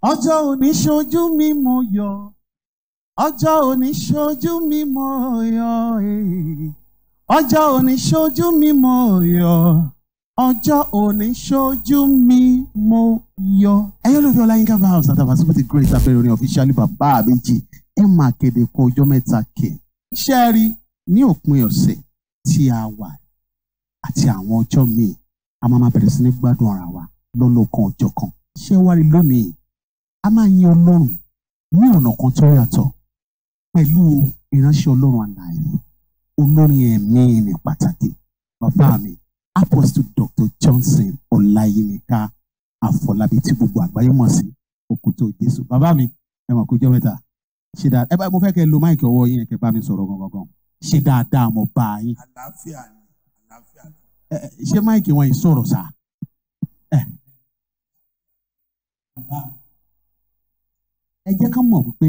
ọjọ́ òní ṣojú mi mo yọ̀, ọjọ́ òní ṣojú mi mo yọ̀, ọjọ́ òní ṣojú mi mo yọ̀, ọjọ́ òní ṣojú mi mo yọ̀. Ẹ̀yin olùfẹ́ Ọláyínká Valves Àtàbàtúbú ti Grace abẹ́rẹ́ orin officially bàbá àbẹ́jì ẹ̀ máa kéde kó ọjọ́ mẹ́ta kẹ̀. Ṣé ẹ rí ní òpin ọ̀sẹ̀ tí a wà àti àwọn ọjọ́ míì a máa bẹ̀rẹ̀ sí ní gbádùn ara wa lọ́lọ́kan ọjọ́ kan. Ṣé wá rí lónìí a máa yin Ọlọ́run ní ọ̀nà kan tó yàtọ̀ pẹ̀lú ìránṣẹ́ Ọlọ́run àlàyé olórin ẹ̀mí ní pàtàkì bàbá mi Apostle Dr. Johnson Ọláyímíká Àfọlábí tí gbogbo àgbáyé mọ̀ sí Òkútó Jésù. Bàbá mi ẹ mọ̀ kó jọ́ mẹ́ta ṣe dáadáa. Ẹ bá mo fẹ́ kẹ́ lo máìkì ọwọ́ yín kẹ́ bá mi sọ̀rọ̀ gangan. Ṣe dáadáa mo bá yín. Àlàáfíà ni, àlàáfíà ni. Ṣé máìkì wọn yìí sọ̀rọ̀ sá? Ẹ jẹ́ ká mọ̀ wípé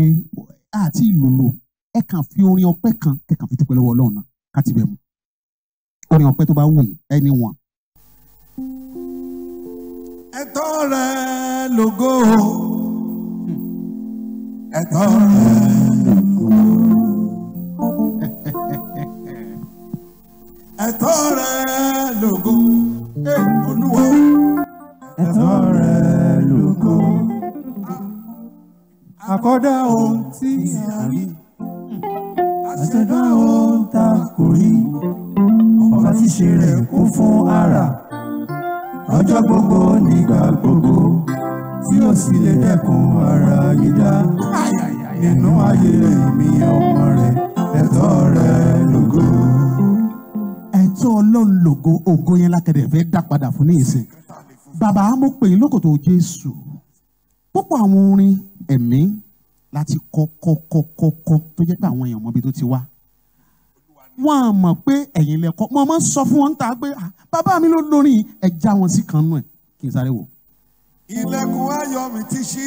àti ìlòlò ẹ kàn fi orin ọpẹ́ kan ẹ kàn fi dúpẹ́ lọ́wọ́ Ọlọ́run náà ká ti bẹ̀ mú. Orin ọpẹ́ tó bá wù yín ẹni wọn. Ẹ̀tọ́ rẹ lógo, ẹ̀tọ́ rẹ lógo, ẹ̀tọ́ rẹ lógo, Olúwa, ẹ̀tọ́ rẹ lógo. Àkọ́dá ohun tí a rí, àṣẹdá ohun tá kò rí, ọba tí ṣe rẹ̀ kún fún àrà, ọjọ́ gbogbo nígbà gbogbo, tí ó sì lè dẹ́kun ara yídá, nínú ayé mi ọmọ rẹ̀, ẹ̀tọ́ rẹ̀ lógo. Ẹ̀tọ́ Ọlọ́run lógo, ògo yẹn lákẹ́dẹ̀ fẹ́ dá padà fún ní ìsìn. Bàbá mo pè yín lókòtò Jésù. Púpọ̀ àwọn orin ẹ̀mí láti kọ́ tó jẹ́ pé àwọn èèyàn mọ̀ bí tó ti wá. Wọ́n á mọ̀ pé ẹ̀yin lẹ́kọ́. Mo máa ń sọ fún wọn ta pé bàbá mi ló lórin ẹja wọn sí kan nù ẹ̀ kí n sáré wò. Ilẹ̀kùn ayọ̀ mi ti ṣí,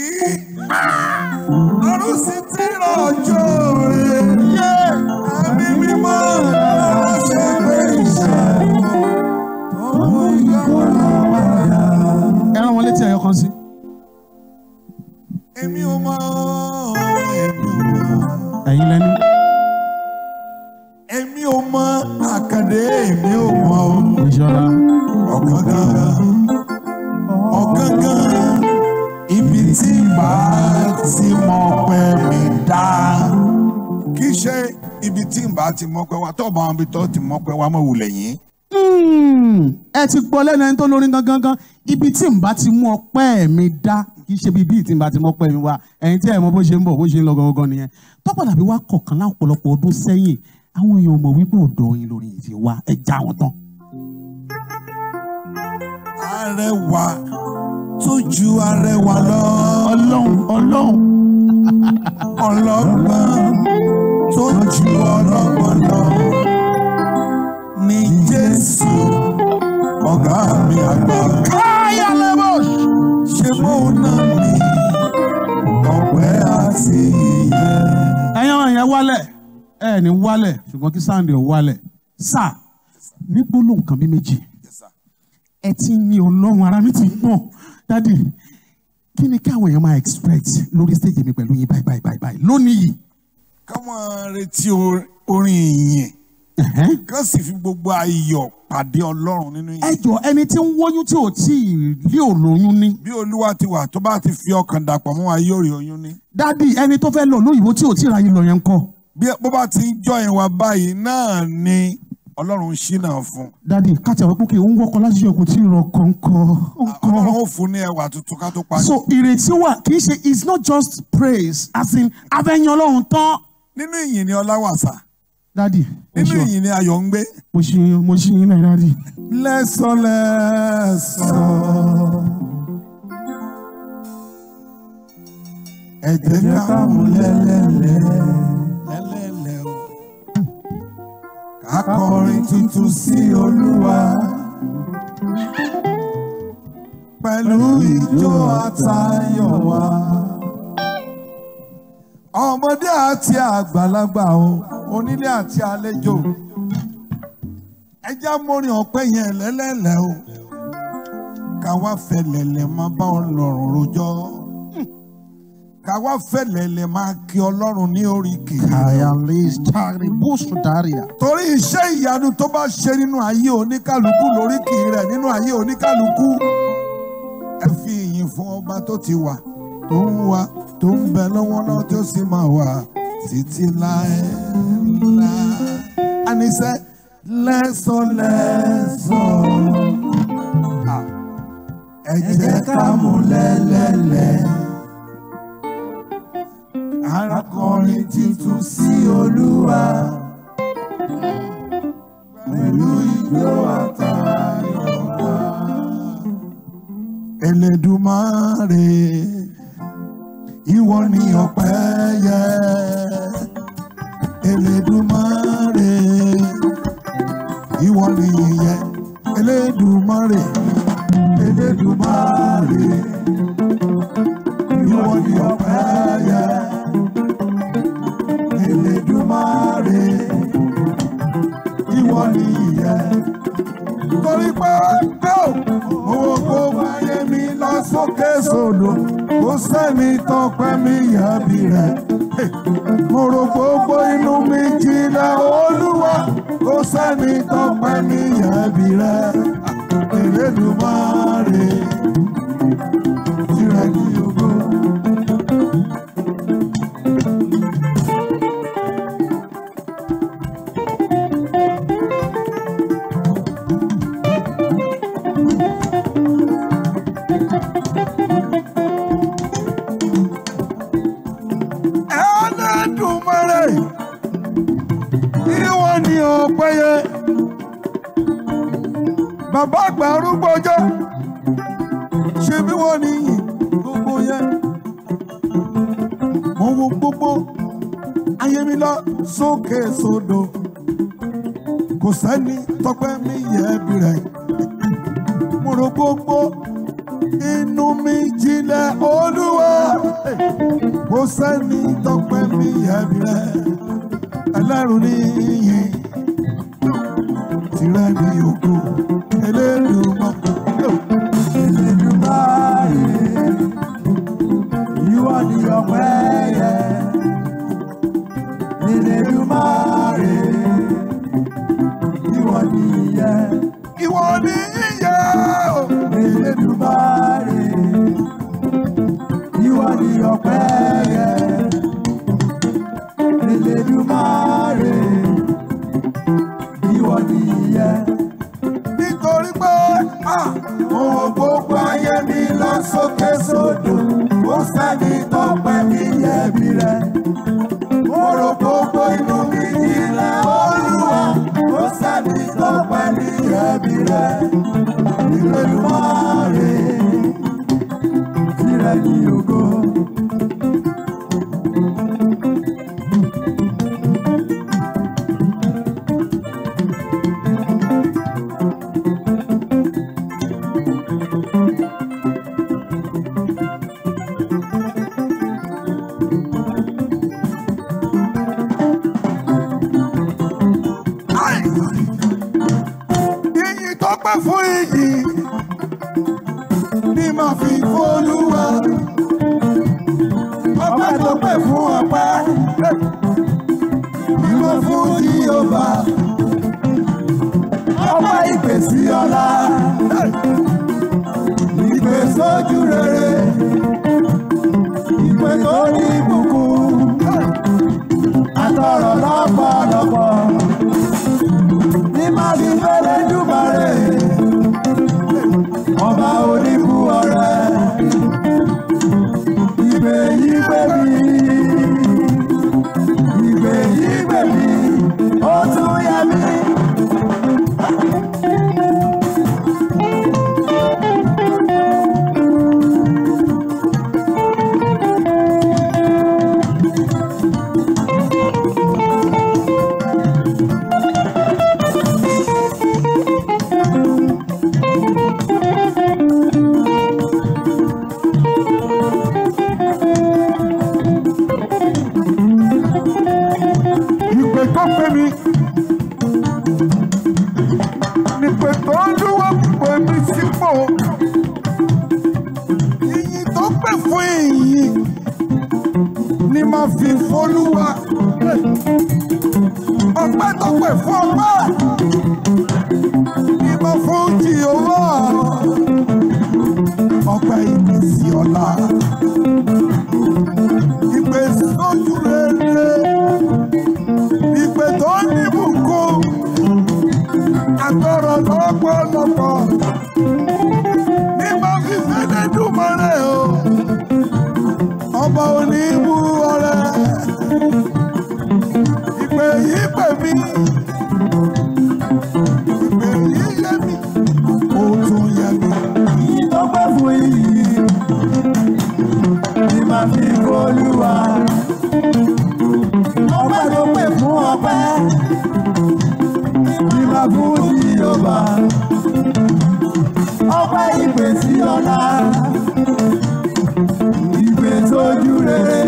ọ̀run sì ti rọ̀jò rẹ̀, ẹ̀mí mímọ́ lọ́wọ́ ṣe pé iṣẹ́ tó mú ìgbọ́nà padà. Ẹ rán wọn létí ẹyọ kan sí. Èmi ò mọ̀, èmi ò mọ̀. Ẹ̀yin lẹ́ni. Èmi ò mọ̀ àkàndé, èmi ò mọ̀ Ìṣọ́ra. ọ̀gángan ibi tí bá ti mọ̀ pé mi dá. Kì í ṣe ibi tí bá ti mọ̀ pé wá tó bá wọn bí tó ti mọ̀ pé wá mọ̀ wulẹ̀ yín. Ẹ ti gbọ́ lẹ́nu ẹni tó lórin gangan ibi tí n bá ti mú ọpẹ́ mi dá kì í ṣe bíbí tí n bá ti mú ọpẹ́ mi wá ẹ̀yin tí ẹ̀ mọ̀ bó ṣe ń bọ̀ bó ṣe ń lọ gangan nìyẹn. Tọ́pọ̀ dàbí wá kọ̀ọ̀kan láwọn ọ̀pọ̀lọpọ̀ ọdún sẹ́yìn àwọn èèyàn mọ̀ wípé ọ̀dọ̀ yín lórí yìí ti wá ẹ já wọn tán. Arẹwà tó ju arẹwà lọ. Ọlọ́run. Ọlọ́gbọ́n tó ju ọlọ́gbọ́n lọ. Ní Jésù ọ̀gá mi àgbà. Káyà lẹ́bọ̀. Ṣé mo náà ní ọpẹ́ àti ìyẹ́? Ẹ̀yin ọ̀rọ̀ yẹn wálẹ̀ ẹ̀ ní wálẹ̀ ṣùgbọ́n kí sáǹdì ò wálẹ̀. Sáà ní gbólóhùn kan bí méjì. Ẹ ti ní Ọlọ́run ara mi ti gbọ̀n. Dádì kí ni káwọn èèyàn máa expect lórí stage mi pẹ̀lú yín báyìí lónìí yìí? Káwọn retí orin ìyìn. Kán sì fi gbogbo ayọ̀ pàdé Ọlọ́run nínú yìí. Ẹ jọ ẹni tí ń wóyún tí ò tí ì lé olóyún ní. Bí Olúwa ti wà tó bá ti fi ọkàn dàpọ̀ mọ́ wa yóò rí oyún ní. Dádì ẹni tó fẹ́ lọ lóyìnbó tí ò tí ì ráyè lọ yẹn ń kọ́. Bí bó bá ti ń jọ ìwà báyìí náà ni Ọlọ́run ṣínà fún. Dádì káàtì àwọn pókè ń wọ́kọ láti ṣe kò tí ì rọ kọ̀ọ̀kan. Ọlọ́run ó fún ní ẹwà tuntun ká tó parí. So ìrètí wà kì í ṣe it's not just praise as in abẹ́yẹn Ọlọ́run tán. Nínú ìyìn ni ọlá wà sá. Dádì nínú ìyìn ni ayọ̀ ń gbé. mo ṣe yín náà dádì. lẹ́sọ̀. Ẹ jẹ́ ká mú lẹ́lẹ́lẹ́ o. Ká kọrin tuntun sí Olúwa. Pẹ̀lú ijó àtayọ̀ wa. Ọmọdé àti àgbàlagbà o, onílé àti àlejò. Ẹ jẹ́ mórin ọpẹ́ yẹn lẹ́lẹ́lẹ́ o. Ká wá fẹ̀lẹ̀lẹ̀ máa bá Ọlọ́run rojọ́. ká wá fẹ̀lẹ̀lẹ̀ máa kí Ọlọ́run ní oríkì. Torí iṣẹ́ ìyanu tó bá ṣe nínú ayé oníkálukú lóríkì rẹ̀ nínú ayé oníkálukú. Ẹ fi ìyìn fún ọba tó ti wà, tó ń wà, tó ń bẹ lọ́wọ́ náà tó sì máa wà títí láéláé. Àníṣe lẹ́sọ̀lẹ́sọ̀. Ẹ jẹ́ ká mú lẹ́lẹ́lẹ́. Arákùnrin titun sí Olúwa pẹ̀lú ijó àtayọ̀ wá. Elédùmarè, ìwọ ni ọpẹ́ yẹ. Elédùmarè, ìwọ ni ìyìn. Elédùmarè, Elédùmarè, ìwọ ni ọpẹ́ yẹ. Elédùmarè, ìwọ ni ìyìn. Torí pé owó gbogbo ayé mi lọ sókè sódò, kò sẹ́ni tọpẹ́ mi yẹ̀bi rẹ̀. Mo rò gbogbo inú mi jìnnà Olúwa, kò sẹ́ni tọpẹ́ mi yẹ̀bi rẹ̀. Elédùmarè, tìrẹ ni ògo. Elédùmarè, ìwọ ni ọpẹ́ yẹ. Bàbá àgbà arúgbó ọjọ́, ṣe bí wọ́n ní yìn gbogbo yẹn. Mo wo gbogbo ayé mi lọ sókè sódò, kò sẹ́ni tọpẹ́ mi yẹ̀bi rẹ̀. Mo rò gbogbo inú mi jinlẹ̀ Olúwa, kò sẹ́ni tọpẹ́ mi yẹ̀bi rẹ̀. Ẹlẹ́rù ni yìn, tìrẹ ni ògo. Elédùmarè, ìwọ ni ọpẹ́ yẹ. Elédùmarè, ìwọ ni ìyìn. Ìwọ ni ìyìn. Elédùmarè, ìwọ ni ọpẹ́ yẹ. Elédùmarè, ìwọ ni ìyìn. Nítorí pé ohun gbogbo ayé mi lọ sókè sódò, kò sẹ́ni tọpẹ́ mi yẹ̀bi rẹ̀. Mo rò gbogbo inú mi jìnnà Olúwa, kò sẹ́ni tọpẹ́ mi yẹ̀bi rẹ̀. Elédùmarè, tìrẹ ni ògo. Ìyìn tó pẹ́ fún ìyìn ni màá fi f'Olúwa. Ọpẹ́ tó pẹ́ fún ọpẹ́ ni mo fún Jèhófà. Ọpẹ́ ìpè sí ọlá, ìpè sójú rere, ìpè tó ní ìbùkún, àtọ̀rọ̀ lọ́pọ̀lọpọ̀. Ní máa fi f'Elédùmarè, ọba oníbú ọrẹ. Ìpè yìí pè mí, ìpè yìí pè mí, ó tún yẹ mí. máa fi f'Olúwa. Ọpẹ́ tó pè fún ọpẹ́ ni mo fún Jèhófà. Ọpẹ́ ìgbésí ọlá, ìgbésí ojú rere, ìgbé tó ní ìbùkún, àtọ̀rọ̀ lọ́pọ̀lọpọ̀ ní máa fi fẹ́lẹ́ dùnmọ́rẹ́ o. Ọba oníbú ọrẹ, ìpè yìí pè mí, ìpè yìí yẹ mí, ó tún yẹ mí. Ọpẹ́ fún iyì ni màá fi f'Olúwa. Ọpẹ́ tó pè fún ọpẹ́ ni màá fún Jèhófà. Ọpẹ́ ìpè sí ọlá, ìpè tójú rere,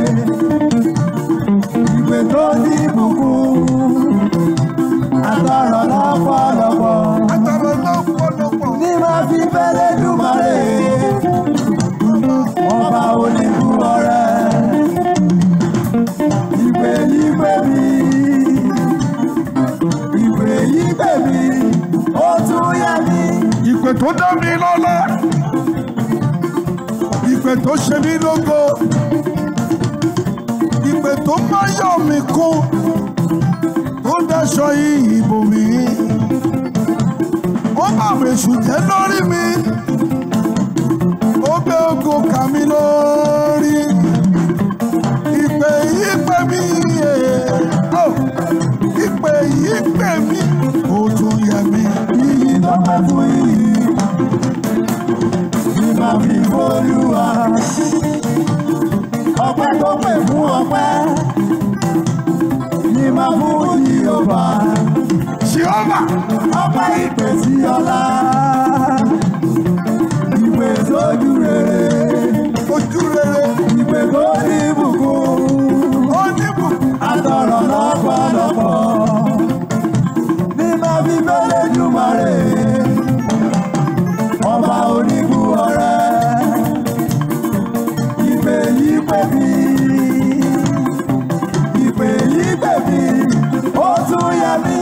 ìpè tó ní ìbùkún, àtọ̀rọ̀ lọ́pọ̀lọpọ̀. Àtọ̀rọ̀ lọ́pọ̀lọpọ̀ Ní máa fi fẹ́lẹ́ dùmarè, ọba oníbú ọrẹ. Ìpè yìí pè mí, ìpè yìí pè mí, ó tún yẹ mí. ìpè tó dá mi lọ́lá, ìpè tó ṣe mí lógo, ìpè tó máa yọ̀ mí kún, tó dáṣọ ìbò mi. Ó bá mi ṣùjẹ́ lórí mi, ó gbé ògo kà mí lórí. Ìpè yìí pè mí, ìpè yìí pè mí, ó tún yẹ mí. Iyì tó pẹ́ fún iyì ni màá fi f'Olúwa. Ọpẹ́ tó pè fún ọpẹ́ ni màá fún Jèhófà. Jèhófà, Ọpẹ́ ìpè sí ọlá, ìpè sójú rere, ojú rere, ìpè tó ní ìbùkún, ó ní bùkún. àtọ̀rọ̀ lọ́pọ̀lọpọ̀. Ní máa fi fẹ́lẹ́ dùmarè, ọba oníbú ọrẹ. Ìpè yìí pè mí, ìpè yìí pè mí, ó tún yẹ mí.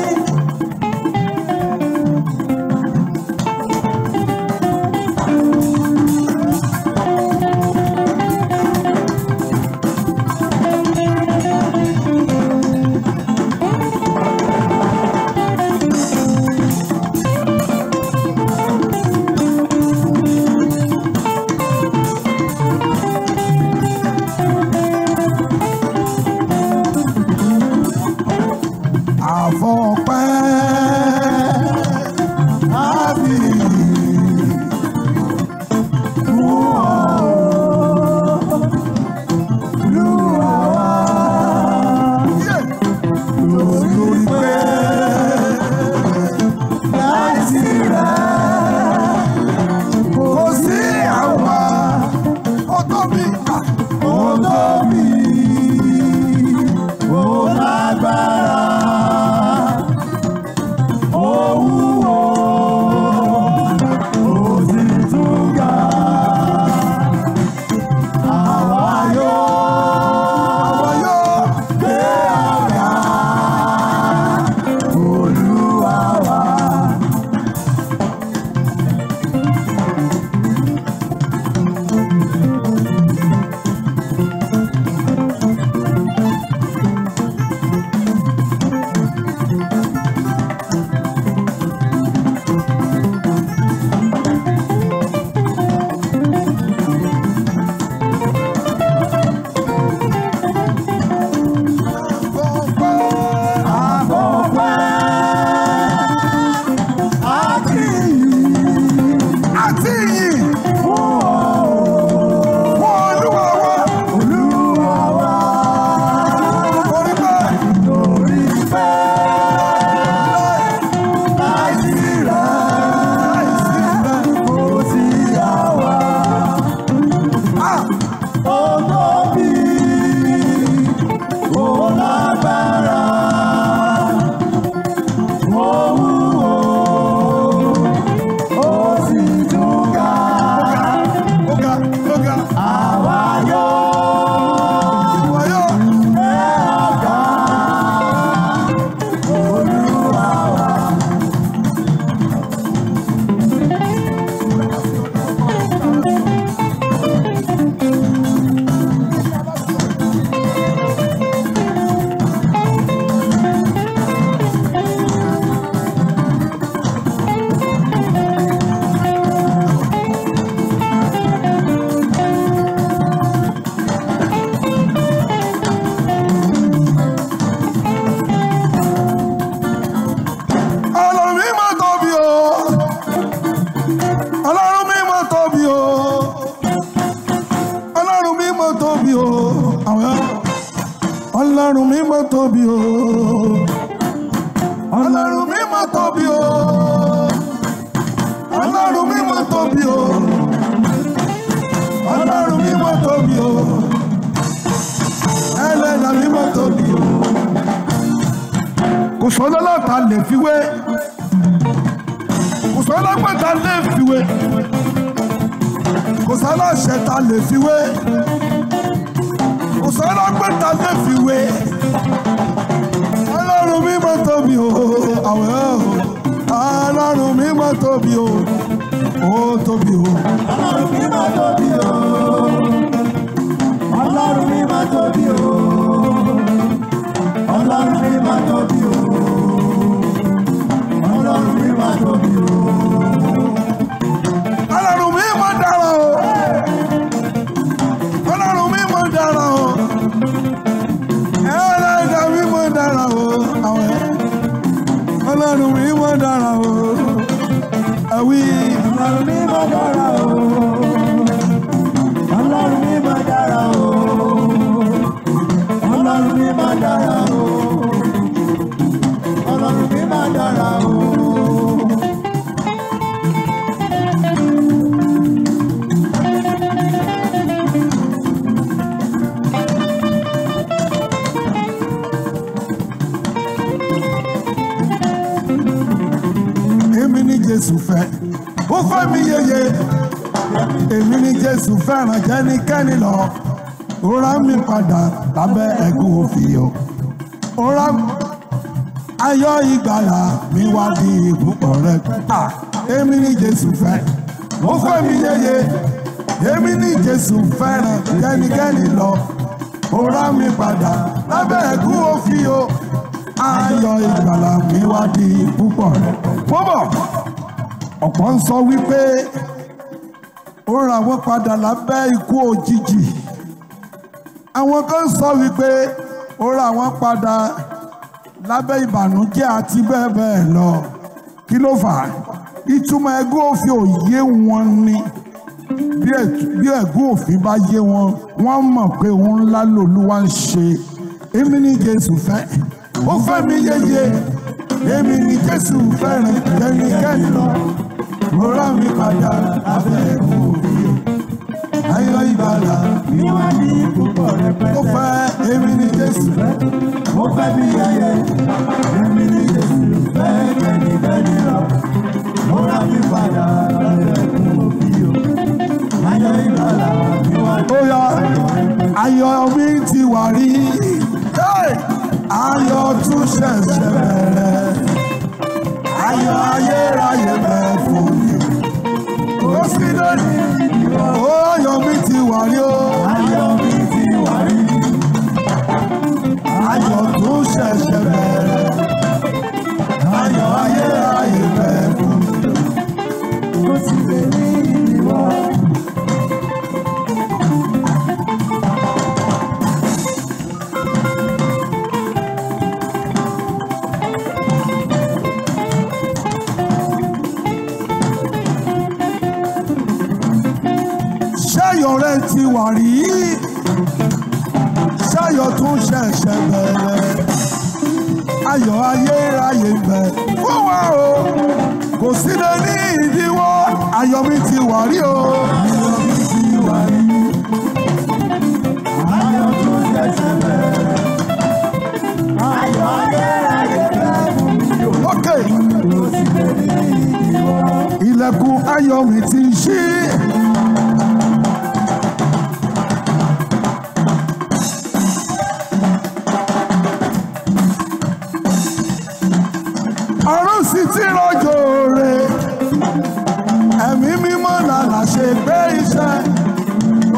Ọlọ́run mímọ́ tóbi o. Ọlọ́run mímọ́ tóbi o. Ọlọ́run mímọ́ tóbi o. Ọlọ́run mímọ́ tóbi o. Ẹlẹ́dàá mímọ́ tóbi o. Kò sọ́dọ̀ lọ́ta lè fi wé. Kò sọ́dọ̀ pẹ̀ta lè fi wé. Kò sọ́dọ̀ ṣẹ̀ta lè fi wé. Kò sọ́dọ̀ pẹ̀ta lè fi wé. Ọlọ́run mímọ́ tóbi o. Ọlọ́run mímọ́ tóbi o. Ó tóbi o. Ọlọ́run mímọ́ tóbi o. Ọlọ́run mímọ́ tóbi o. Ọlọ́run mímọ́ tóbi o. Ọlọ́run mímọ́ tóbi o. Ọlọ́run mímọ́ dára o. Ọlọ́run mímọ́ dára o. Ẹlẹ́dàá mímọ́ dára o. Ọlọ́run mímọ́ dára o. Àwí. Ọlọ́run mímọ́ dára o. Ọlọ́run mímọ́ dára o. Ọlọ́run mímọ́ dára o. Ọlọ́run mímọ́ dára o. Èmi ni Jésù fẹ́, ó fẹ́ mi yeye. Èmi ni Jésù fẹ́ràn jẹ́nikẹ́ni lọ. Ó rà mí padà lábẹ́ ẹ̀gún òfin o. Ó rà ayọ̀ ìgbàlà mi wá di ìpúpọ̀ rẹ̀. Èmi ni Jésù fẹ́, ó fẹ́ mi yeye. Èmi ni Jésù fẹ́ràn jẹ́nikẹ́ni lọ. Ó rà mí padà lábẹ́ ẹ̀gún òfin o. Ayọ̀ ìgbàlà mi wá di púpọ̀ rẹ̀. Bọ́bọ̀ ọ̀pọ̀ ń sọ wípé ó ra wọ́n padà lábẹ́ ikú òjijì. Àwọn kan sọ wípé ó ra wọ́n padà lábẹ́ ìbànújẹ́ àti bẹ́ẹ̀ bẹ́ẹ̀ lọ. Kí ló fà á? Ìtumọ̀ ẹ̀gún òfin ò yé wọn ni. Bí ẹ̀gún òfin bá yé wọn, wọ́n mọ̀ pé òun ńlá lòlúwa ń ṣe. Èmi ni Jésù fẹ́, ó fẹ́ mi yeye. Èmi ni Jésù fẹ́ràn jẹ́nikẹ́ni lọ. Ó rà mí padà lábẹ́ ẹ̀gún òfin. Ayọ̀ ìgbàlà Mi wá ní púpọ̀ rẹpẹtẹ. ó fẹ́. Èmi ni Jésù fẹ́. Mo fẹ́ bí yẹyẹ. Èmi ni Jésù fẹ́ kẹ́nikẹ́ni lọ. Mo rà mí padà lábẹ́ ẹ̀gún òfin o. Ayọ̀ ìgbàlà mi wá ní. Ó yá ayọ̀ mi ti wà rí. Ayọ̀ tún ṣẹ̀ṣẹ̀ bẹ̀rẹ̀. Ayọ̀ ayérayé bẹ̀ fún mi. Ó sì lónìí. Ó ayọ̀ mi ti wà rí o. Ayọ̀ mi ti wá rí. Ayọ̀ tún ṣẹ̀ṣẹ̀ bẹ̀rẹ̀. Ayọ̀ ayérayé bẹ̀ fún mi. Ó sì lè ní ìwọ. Ṣáyọ̀ rẹ̀ ti wà rí. Ṣáyọ̀ tún ṣẹ̀ṣẹ̀ bẹ̀rẹ̀. Ayọ̀ ayérayé bẹ̀ fún wa o. Kò sí lè ní ìdíwọ́. Ayọ̀ mi ti wà rí o. Ayọ̀ mi ti wá rí. Ayọ̀ tó ṣẹ̀ṣẹ̀ bẹ̀rẹ̀. Ayọ̀ ayérayé bẹ̀ fún mi o. Okay. Ó sì lè ní ìwọ. Ilẹ̀kùn ayọ̀ mi ti ṣí. Ọ̀run sì ti rọ̀jò rẹ̀. Ẹ̀mí mímọ́ làlà ṣe gbé iṣẹ́.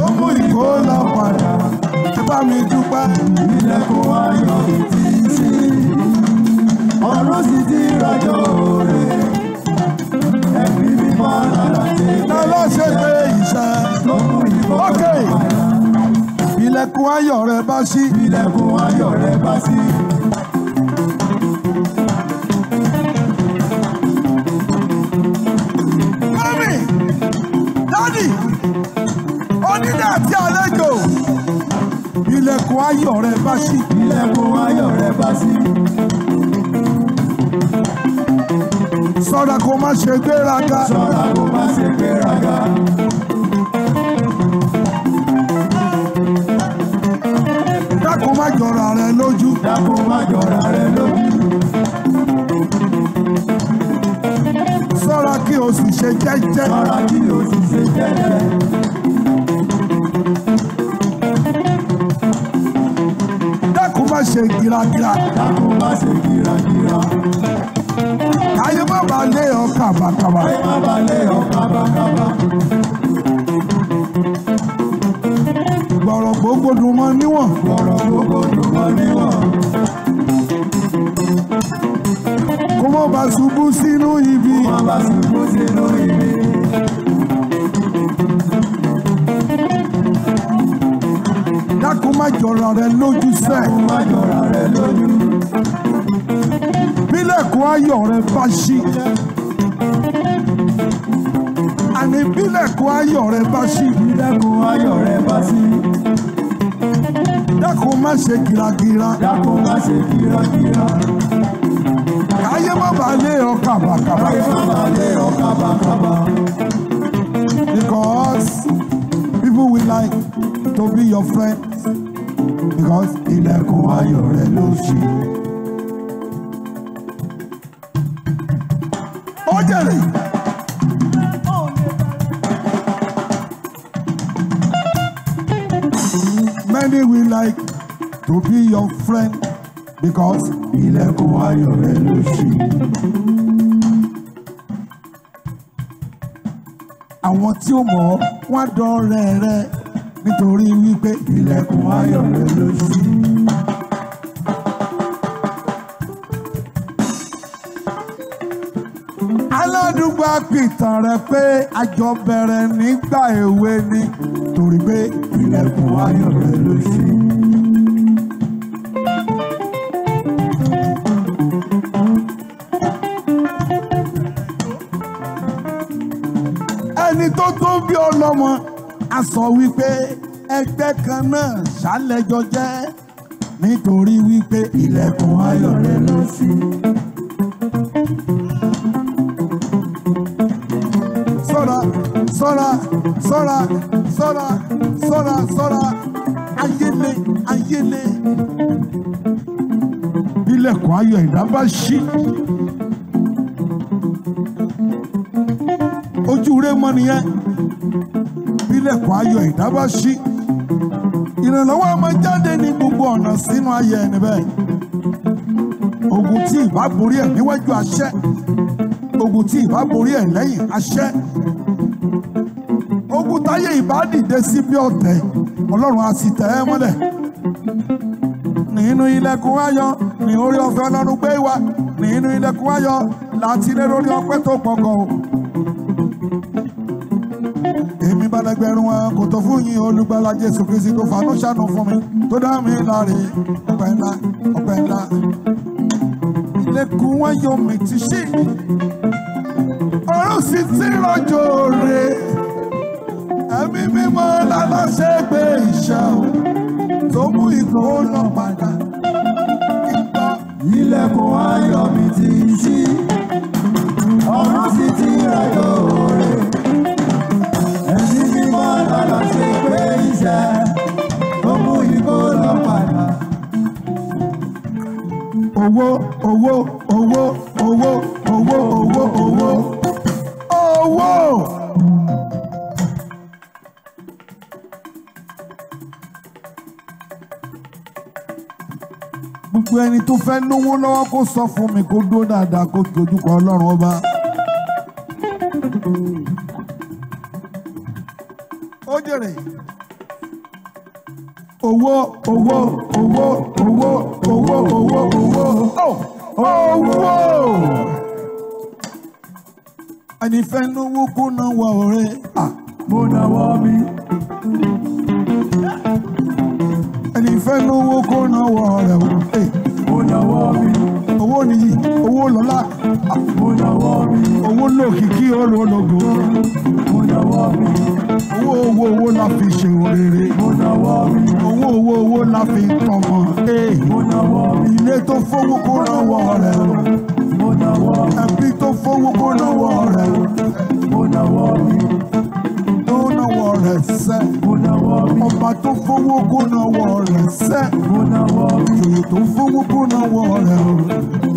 Ó mú ìkó lọ padà. Ẹ bá mi dúpẹ́. Ilẹ̀kùn ayọ̀ mi ti ṣí. Ọ̀run sì ti rọ̀jò rẹ̀. Ẹ̀mí mímọ́ lára ṣe Lọ́lọ́ ṣe gbé iṣẹ́. tó mú ìbọn Okay. padà. Ilẹ̀kùn ayọ̀ rẹ̀ bá ṣí. Ilẹ̀kùn ayọ̀ rẹ̀ bá ṣí. Mọ́mí, dádì, onílé àti àlejò, ilẹ̀kùn ayọ̀ rẹ bá ṣí. ilẹ̀kùn ayọ̀ rẹ bá ṣí. Ṣọ́ra kó má ṣe gbéraga. ṣọ́ra kó má ṣe gbéraga. Dákun má jọra rẹ lójú. dákun má jọra rẹ lójú. Ṣọ́ra kí o sì ṣe jẹ́jẹ́. ṣọ́ra kí o sì ṣe jẹ́jẹ́. Dákun má ṣe gírágírá. dákun má ṣe gírágírá. Ayé má bàa lé ọ kàbàkàbà. ayé má bàa lé ọ kábàkábà. Gbọ̀rọ̀ gbogbo dùn mọ́ níwọ̀n. ọ̀rọ̀ gbogbo dùn mọ́ níwọ̀n. Kó má bàa ṣubú sínú ibi. má bàa ṣubú sínú ibi. Dákun má jọra rẹ lójú sẹ́. dákun má jọra rẹ lójú. Bílẹ̀kùn ayọ̀ rẹ bá ṣí. Àní bílẹ̀kùn ayọ̀ rẹ bá ṣí. ilẹ̀kùn ayọ̀ rẹ bá ṣí. Dákun má ṣe gírágírá. dákun má ṣe gírágírá. Ayé má bàa lé ọ kàbàkàbà. ayé má bàa lé ọ kábàkábà. Because people will like to be your friends. Because ilẹ̀kùn ayọ̀ rẹ ló ṣí. Ó jèrè. Many will like to be your friend because ilẹ̀kùn ayọ̀ rẹ ló ṣí. Àwọn tí ó mọ̀ ọ́ wọ́n á dọ̀rẹ́ rẹ nítorí wípé ilẹ̀kùn ayọ̀ rẹ ló ṣí. Aládùúgbò pìtàn rẹ pé àjọ bẹ̀rẹ̀ nígbà èwe ni torí pé ilẹ̀kùn ayọ̀ rẹ ló ṣí. Ẹni tó tó bí ọlọ́mọ a sọ wípé ẹgbẹ́ kan náà ṣàlẹ́jọ jẹ́ nítorí wípé ilẹ̀kùn ayọ̀ rẹ ló ṣí. Ṣọ́ra ṣọ́ra ṣọ́ra ṣọ́ra ṣọ́ra ṣọ́ra ayélé ayélé. Ilẹ̀kùn ayọ̀ ìdá bá ṣí. Ojú rẹ mọ́ nìyẹn. Ilẹ̀kùn ayọ̀ ìdá bá ṣí. Ìrànlọ́wọ́ máa jáde ní gbogbo ọ̀nà sínú ayé ẹni bẹ́ẹ̀. Ogun tí ìbá borí ẹ̀ níwájú àṣẹ. Ogun tí ìbá borí ẹ̀ lẹ́yìn àṣẹ. Ogun táyé ìbá dìde sí bí ọ̀tẹ̀. Ọlọ́run á sì tẹ̀ ẹ́ mọ́lẹ̀. Nínú ilẹ̀kùn ayọ̀ ní orí ọ̀fẹ́ Ọlọ́run gbé wá. Nínú ilẹ̀kùn ayọ̀ láti lé lórí ọpẹ́ tó pọ̀ gan o. Èmi bá lẹ́gbẹ̀rún wọn kò tó fún yín olùgbàlà Jésù Kristi tó fàánú ṣàánú fún mi tó dá mi láre ọpẹ́ ńlá ọpẹ́ ńlá. Ilẹ̀kùn ayọ̀ mi ti ṣí. Ọ̀run sì ti rọ̀jò rè. Ẹ̀mí mímọ́ láláṣẹ gbé iṣẹ́ o tó mú ìkó lọ padà. ilẹ̀kùn ayọ̀ mi ti ṣí. ọ̀run sì ti rọ̀jò rè. ẹ̀mí mímọ́ láláṣẹ gbé iṣẹ́ tó mú ìkó lọ padà. Owó owó owó owó owó owó owó owó. Gbogbo ẹni tó fẹ́ lówó lọ́wọ́ kó sọ fún mi kó dúró dáadáa kó dojúkọ Ọlọ́run ọba. Ó jèrè. Owó owó owó owó owó owó owó owó. Ẹni fẹ́ lówó kó náwó ọ̀rẹ́. mo náwó mi. Ẹni fẹ́ lówó kó náwó ọ̀rẹ́ o. mo náwó mi. Owó nìyí, owó lọ́lá, mo náwó mi. owó lókìkí ológo. mo náwó mi. Owó owó owó la fi ṣe òrèrè. mo náwó mi. Owó owó owó la fi tọmọ. mo náwó mi. Ilé tó fowó kó náwó rẹ̀ o. mo náwó mi. Ẹbí tó fowó kó náwó rẹ̀ o. mo náwó mi. Tó náwó rẹ̀ sẹ́. mo náwó mi. Ọba tó fowó kó náwó rẹ̀ sẹ́. mo náwó mi. Ìjòyè tó fowó kó náwó rẹ̀ o.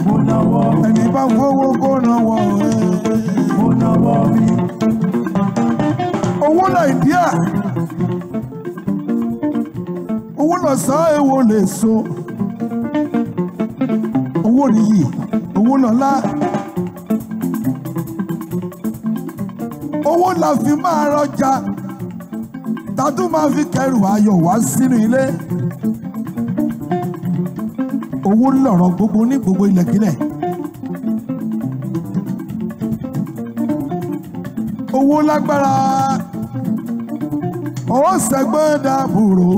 mo náwó mi. Ẹni bá fowó kó náwó rẹ̀. mo náwó mi. Owó Nàìjíríà. Owó lọ̀sán èwo lè so. Owó nìyí. Owó lọ́lá. Owó la fi máa rọjà. Tàtú máa fi kẹrù ayọ̀ wá sínú ilé. Owó lọ̀rọ̀ gbogbo ní gbogbo ilẹ̀kílẹ̀. Owó lágbára. Ó ṣẹ̀gbọ́n dàbúrò.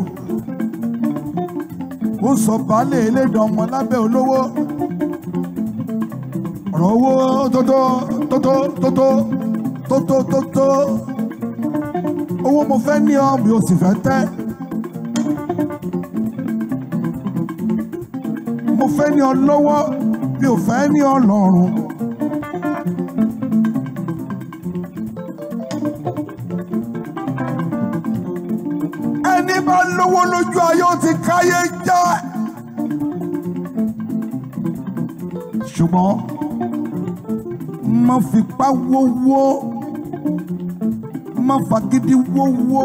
Ó sọ baálé elédè ọmọ lábẹ́ olówó. Ọ̀rọ̀ owó tótó. Owó mo fẹ́ ní ọ mi ò sì fẹ́ tẹ́. Mo fẹ́ ní ọ lọ́wọ́ mi ò fẹ́ ní ọ lọ́rùn. Ẹni bá lówó lójú ayé ó ti káyé já. Ṣùgbọ́n má fipá wówó, má fagídí wówó.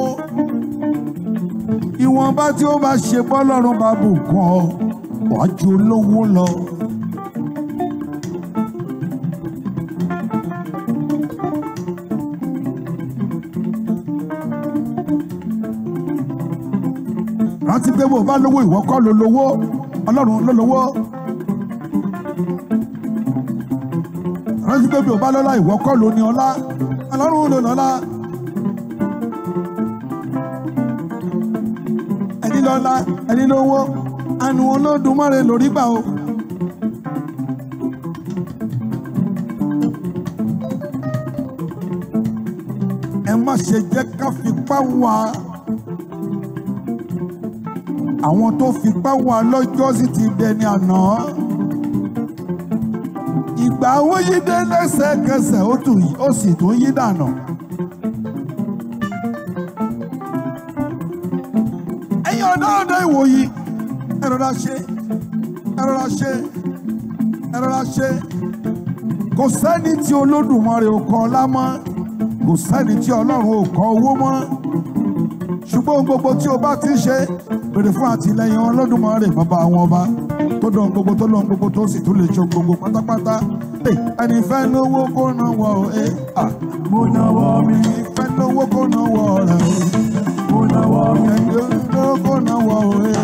Ìwọ̀nba tí ó bá ṣe bọ́lọ́run bá bùkún ọ, wàá ju olówó lọ. Rántí pé bó bá lówó ìwọ kọ́ ló lówó, Ọlọ́run ló lówó. Rántí pé bí o bá lọ́lá ìwọ kọ́ ló ní ọlá, Ọlọ́run ló lọ́lá. Ẹni lọ́lá, ẹni lówó, àánú Olódùmarè lórí gbà o. Ẹ má ṣe jẹ́ ká fipá wá. Àwọn tó fipá wá lọ́jọ́ sì ti dẹni àná. Ìgbà ó yí dé lẹ́sẹ̀kẹsẹ̀ ó sì tún yí dànù. Ẹ̀yin ọ̀dọ́ ìwòyí ẹ rọra ṣe, ẹ rọra ṣe, ẹ rọra ṣe. Kò sẹ́ni tí Olódùmarè ò kọ ọlá mọ́, kò sẹ́ni tí Ọlọ́run ò kọ owó mọ́. Ṣùgbọ́n gbogbo tí o bá ti ṣe béèrè fún àtìlẹ́yìn Olódùmarè bàbá àwọn ọba tó dán gbogbo tó lọ́n gbogbo tó sì tún lè ṣe gbogbo pátápátá. Ẹni fẹ́ lówó kó náwó ẹ̀. mo náwó mi. Ẹni fẹ́ lówó kó náwó rẹ̀ o. mo náwó mi. Ẹni lówó kó náwó ẹ̀.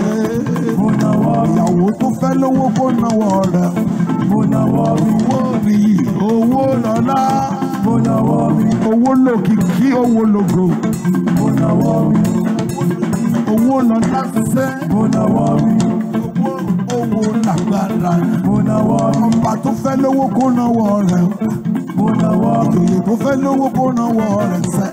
mo náwó mi. Ìyàwó tó fẹ́ lówó kó náwó rẹ̀ o. mo náwó mi. Owó nìyí, owó lọ́lá. mo náwó mi. Owó lòkìkí, owó lògo. mo náwó mi. Owó lọ́lá sẹ́. mo náwó mi. Owó lágbára. mo náwó mi. Ọba tó fẹ́ lówó kó náwó rẹ̀ o. mo náwó mi. Ìjòyè tó fẹ́ lówó kó náwó rẹ̀ sẹ́.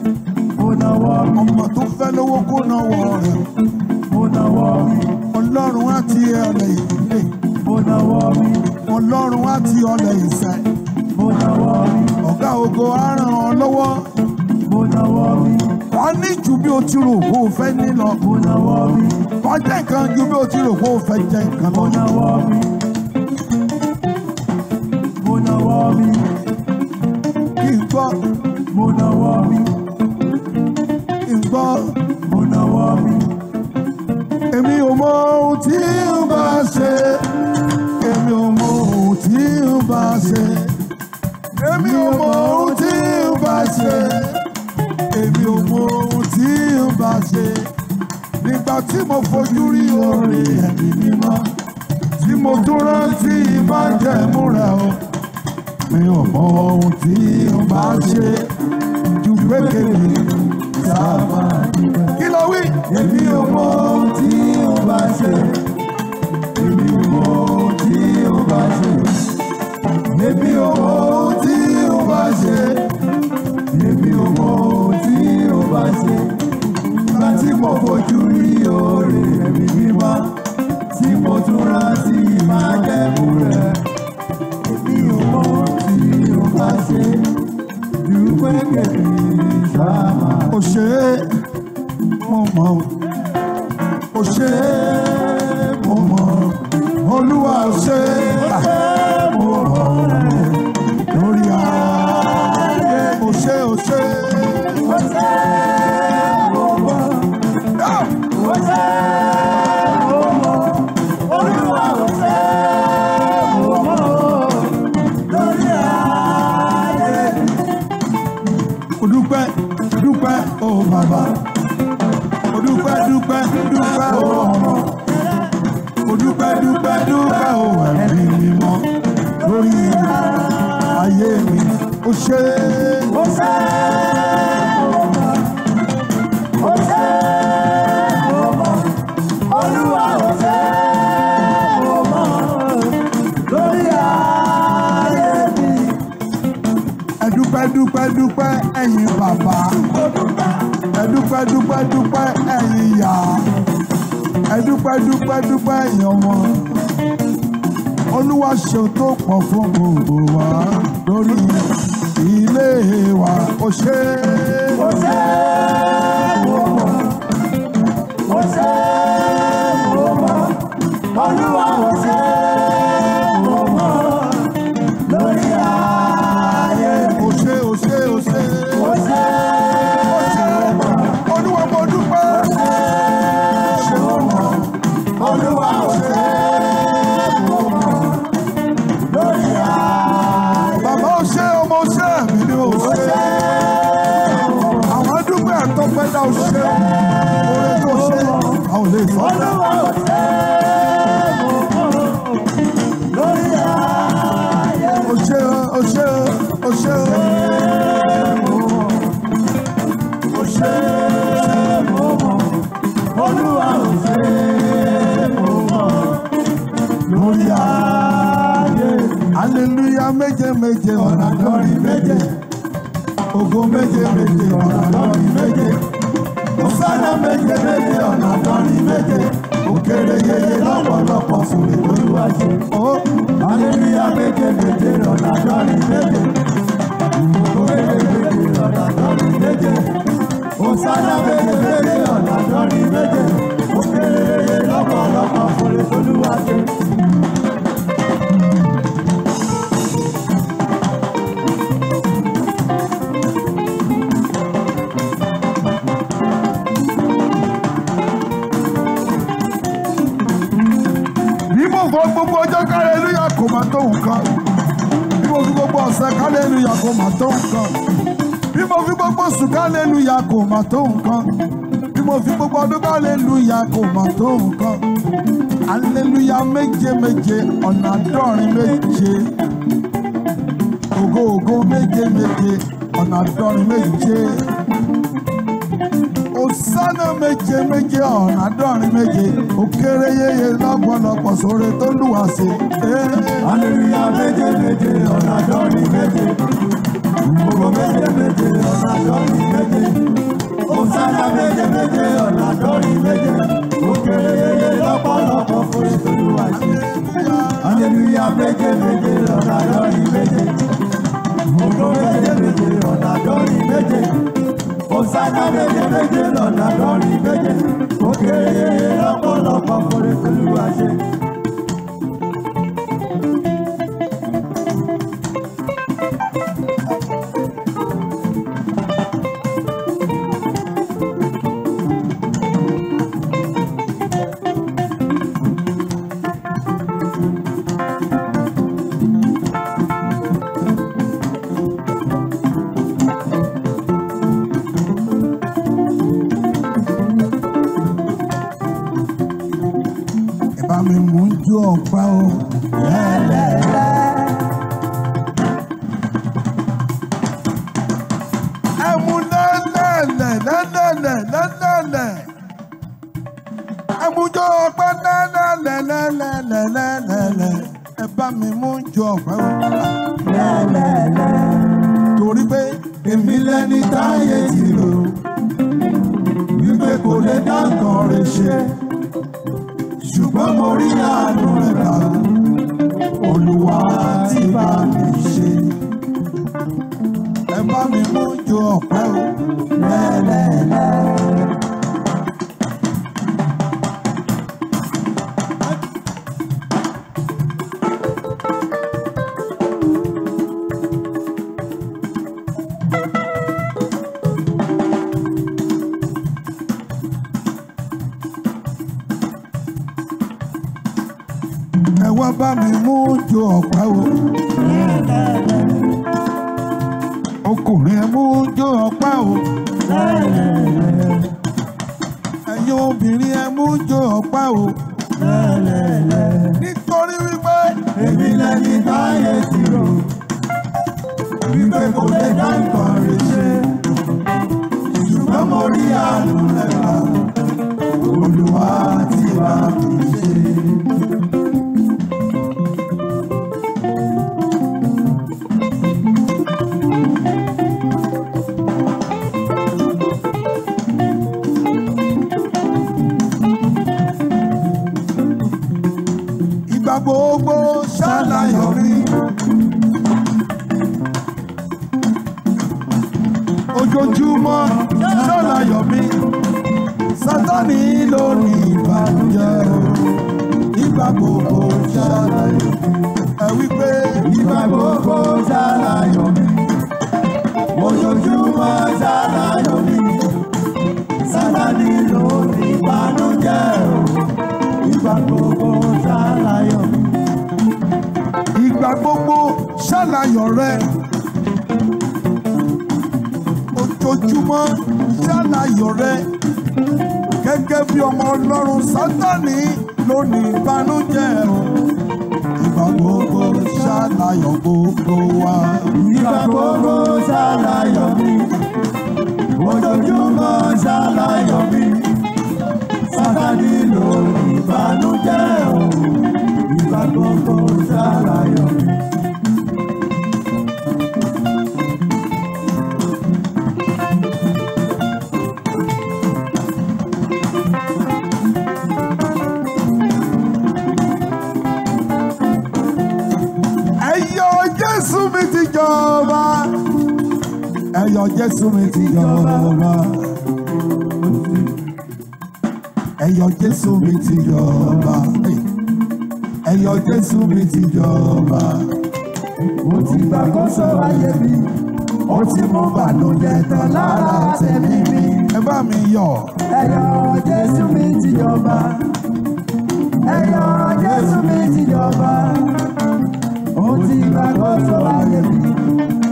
mo náwó mi. Ọmọ tó fẹ́ lówó kó náwó rẹ̀ o. mo náwó mi. Ọlọ́run á ti ọlẹ̀ ìdílé. mo náwó mi. Ọlọ́run á ti ọlẹ̀ ìṣẹ́. mo náwó mi. Ọ̀gá ògo á ràn ọ́ lọ́wọ́. mo náwó mi. Wà á ní ju bí o ti rò kó o fẹ́ ní lọ. mo náwó mi. Wà á jẹ́ nǹkan ju bí o ti rò kó o fẹ́ jẹ́ nǹkan mo lọ. náwó mi. mo náwó mi. Kí n gbọ́, mo náwó mi. kí n gbọ́. mo náwó mi. Èmi ò mọ ohun tí ń bá ṣe. Èmi ò mọ ohun tí ń bá ṣe. Èmi ò mọ ohun tí ń bá ṣe. Èmi ò mọ ohun tí ń bá ṣe. Nígbà tí mo fojú rí oore ẹ̀mí mímọ́, tí mo tún rántí ìbájẹ̀mú rẹ̀ o. Mi ò mọ ohun tí ń bá ṣe. Ju pékèké sábà dúpẹ́. Kí ló wí? èmi ò mọ ohun tí ó bá ṣe. èmi ò mọ ohun tí ó bá ṣe. Èmi ò mọ ohun tí ń bá ṣe. èmi ò mọ ohun tí ó bá ṣe. Nígbà tí mo fojú rí oore ẹ̀mí mímọ́. ó ṣe. Ó ṣe mo mọ̀, ó ṣe mo mọ̀, Olúwa ó ṣe mo mọ̀ lórí ayé mi. Ẹ dúpẹ́ dúpẹ́ dúpẹ́ ẹ̀yin bàbá. Ẹ dúpẹ́ dúpẹ́ dúpẹ́ ẹ̀yin ìyá. Ẹ dúpẹ́ dúpẹ́ dúpẹ́ ẹ̀yin ọmọ. Olúwa ṣe tó pọ̀ fún gbogbo wa lórí ilé wa. Ó ṣe. Ó ṣe mo mọ̀, ó ṣe mo mọ̀, Olúwa ó ṣe mo mọ̀ lórí ayé mi. Ó ṣe ó ṣe ó ṣe. Ó ṣe mo mọ̀, Olúwa mo dúpẹ́. ṣe mo mọ̀, Olúwa ó ṣe mo mọ̀ lórí ayé mi. Bàbá ó ṣe ọmọ ó ṣe mi ni ó ṣe. Àwọn dúpẹ́ àtọ́pẹ́ dá ó ṣe. Oore tó ṣe àwọn ò lè sọ. Olúwa ó ṣe mo mọ̀ lórí ayé mi. Ó ṣe ó ṣe ó ṣe. Ó ṣe mo mọ̀, Olúwa ó ṣe mo mọ̀ lórí ayé mi. Hallelujah méje méje ọ̀nà lórí méje. Ògo méje méje ọ̀nà lórí méje. Hosanna méje méje ọ̀nà lórí méje. Òkèrè yeye lọ́pọ̀lọpọ̀ fún mi Olúwa ṣe. ó. Hallelujah méje méje ọ̀nà lórí méje. Ògo méje méje ọ̀nà lórí méje. Hosanna méje méje ọ̀nà lórí méje. Òkèrè yeye lọ́pọ̀lọpọ̀ fún mi Olúwa ṣe. Bí mo fọ gbogbo ọjọ́ kálẹ́lúyà kò máa tó nǹkan. Bí mo fi gbogbo ọ̀sẹ̀ kálẹ́lúyà kò máa tó nǹkan. Bí mo fi gbogbo oṣù kálẹ́lúyà kò máa tó nǹkan. Bí mo fi gbogbo ọdún kálẹ́lúyà kò máa tó nǹkan. Hallelujah méje méje ọ̀nà àádọ́rin méje. Ògo ògo méje méje ọ̀nà àádọ́rin méje. Hosanna méje méje ọ̀nà àádọ́rin méje. Òkèrè yeye lọ́pọ̀lọpọ̀ sóore tó lùwà sí. Hallelujah méje méje ọ̀nà lórí méje. Ògo méje méje ọ̀nà lórí méje. Hosanna méje méje ọ̀nà lórí méje. Òkèrè yeye lọ́pọ̀lọpọ̀ fún Olúwa ṣe. Hallelujah méje méje ọ̀nà lórí méje. Ògo méje méje ọ̀nà lórí méje. Hosanna méje méje ọ̀nà lórí méje. Òkèrè yeye lọ́pọ̀lọpọ̀ fún Olúwa ṣe. Ẹ bá mi mú ju ọ̀pá o. Ẹ mú lẹ́lẹ́lẹ́lẹ́lẹ́lẹ́lẹ́lẹ́. Ẹ mú ju ọ̀pá lẹ́lẹ́lẹ́lẹ́lẹ́lẹ́lẹ́. Ẹ bá mi mú ju ọ̀pá o. Torí pé Èmi lẹni táyé ti lò wípé kò lè dá nǹkan rẹ̀ ṣe, ṣùgbọ́n mo rí àánú rẹ̀ gbà, Olúwa ti bá mi ṣe. ẹ bá mi mú ju ọ̀pá o. Ẹ wá bá mi mú ju ọ̀pá o. Ọkùnrin ẹ mú ju ọ̀pá o. Ẹ̀yin obìnrin ẹ mú ju ọ̀pá o. Nítorí wípé Èmi lẹni táyé ti lò wípé kò lè dá nǹkan rẹ̀ ṣe. Ṣùgbọ́n mo rí àánú rẹ̀ gbà, Olúwa ti bá mi ṣe. Ìgbà gbogbo ṣàlàyọ̀ mi. Ojoojúmọ́ ṣàlàyọ̀ mi. Sátánì ló ní ìbànújẹ́ o. Ìgbà gbogbo ṣàlàyọ̀ mi. Ẹ wí pé ìgbà gbogbo ṣàlàyọ̀ mi. Ojoojúmọ́ ṣàlàyọ̀ mi. Sátánì ló ní ìbànújẹ́ o. Ìgbà gbogbo ṣàlàyọ̀ mi. Ìgbà gbogbo ṣàlàyọ̀ rẹ. Ojoojúmọ́ ṣàlàyọ̀ rẹ. Gẹ́gẹ́ bí ọmọ Ọlọ́run, Sátánì ló ní ìbànújẹ́ o. Ìgbà gbogbo ṣàlàyọ̀ gbogbo wa. Ìgbà gbogbo ṣàlàyọ̀ mi. Ojoojúmọ́ ṣàlàyọ̀ mi. Sátánì ló ní ìbànújẹ́ o. Ìgbà gbogbo ṣàlàyọ̀ mi. Jésù mi ti jọba. Ẹyọ Jésù mi ti jọba. Ẹyọ Jésù mi ti jọba. Ẹyọ Jésù mi ti jọba. Ó ti gbàkóso ayé mi. Ó ti mú bàlùjẹ́ tán lára tẹ̀mí mi. Ẹ bá mi yọ̀. Ẹyọ Jésù mi ti jọba. Ẹyọ Jésù mi ti jọba. Ó ti gbàkóso ayé mi.